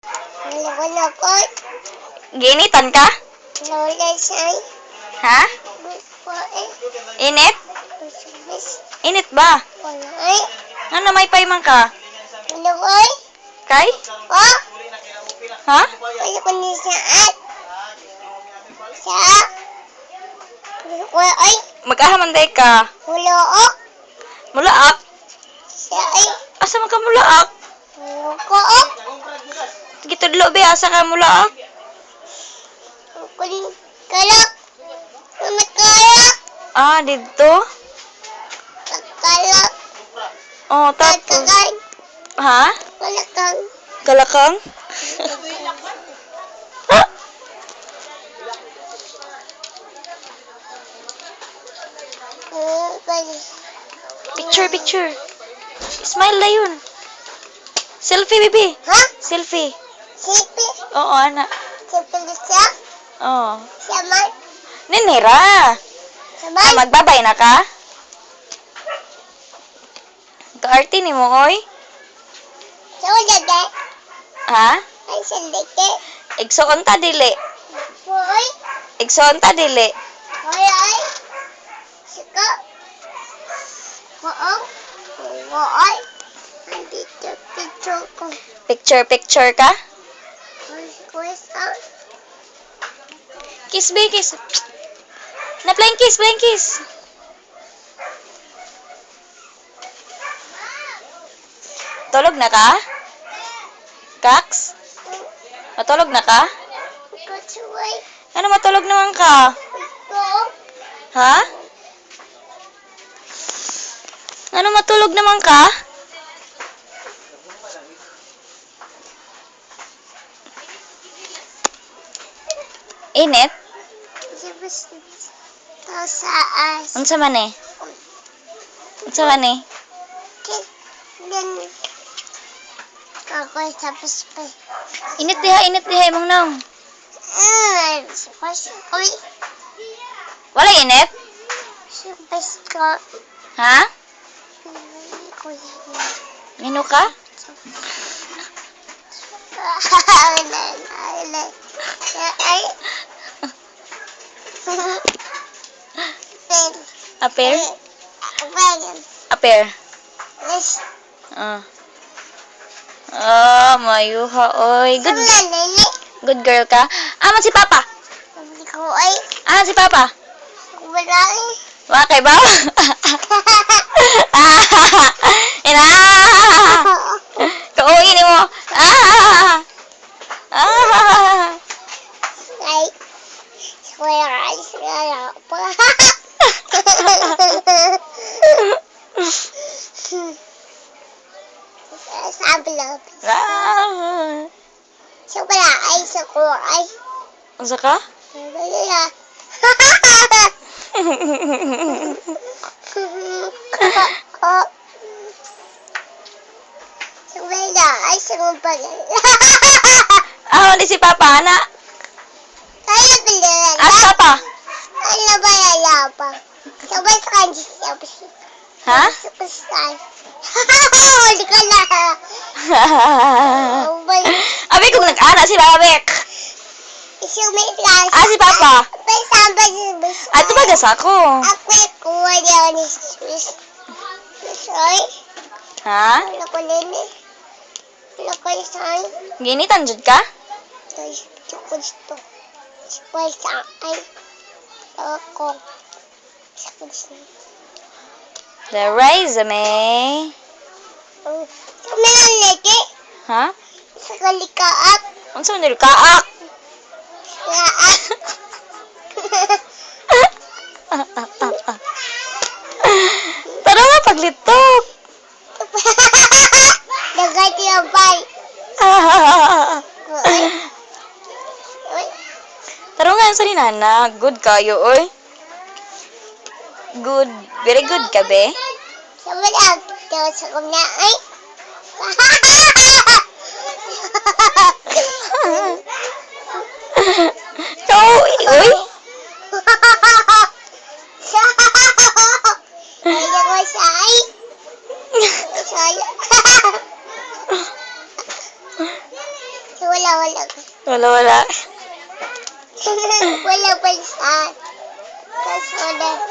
Nalakot. Ginitan ka? Lola say. Ha? Init? Init ba? Walay. Ano may payman ka? Walay. Kay? Oh. Ha? Wala ko ni saan. Sa. Walay. Mag-ahamanday ka. Walaok. Mulaak? Sa ay. Asa man ka mulaak? Walaok. Sige tudlo be, asa ka mulaak? Kun kalak. Kalak. Ah, dito? Kalak. Oh, tapos. Kalak. Ha? Kalakang. Kalakang? Ha? Picture, picture. Smile na yun. Selfie, baby. Ha? Selfie. Sipi. Oo, anak. Sipi siya. Oo. Siya man. Ninira. Siya man. Ah, magbabay na ka? Kaarti ni mo, oy. Siya wala de. Ha? Ay siya leke. Igsoon ta dili. Boy. Igsoon ta dili. Ay ay. Sika. Boong. Boy. Andito picture ko. Picture, picture ka? Quiz out. Kiss, be, kiss. Na, flying kiss, flying kiss. Tulog na ka? Kax? Matulog na ka? Kutsuway. Ano matulog naman ka? Boong. Ha? Ano matulog naman ka? Init? Tapos to sa as. Unsa man eh? Unsa man eh? Then kakoy tapos pa. Init diha imong naong. Tapos koy. Wala init? Tapos ko. Ha? Ngino ka? Ay. Aper? Wagon. Aper. Let's. Mayuha oy. Good, Nene. good girl ka. Aman si Papa. Sabi ko ay. Ah, si Papa. Wala eh. Wa kay ba? Ina. Kauwi ni mo. Ay. Wala ay. Wala pa. Sabi lang. Sa wala ay sa ko ay. Unsa ka? Wala. Sa wala ay sa ko pa. Di si Papa ana. Kaya pala. Ah, si Papa. Ano ba yala pa? Sabay sa kanji siya. Ha? Superstar. Hindi ka na. Abi kung nag-ana sila, Abek. Isang may class. Ah, si Papa. May sabay sa bus. Ato ba gas ako? Ako kuha niya ni Swiss. Sorry. Ha? Wala ko nene. Wala ko isang. Ginitan jud ka? Ito ko gusto. Sabay sa ay. Ako. Sa gusto. The resume. Sa meron lagi. Ha? Sa kalikaap. Unsa man dili kaak? Kaap. Tara nga paglitok. Dagay yung bay. Uy. Tara nga sa ni nana, good kayo oy. Good, very good ka be. Sa malag. Daw sa kumna ay. Uy. Ay, ako sa ay. Sa wala. Wala, wala. Wala pa isa. Tapos wala.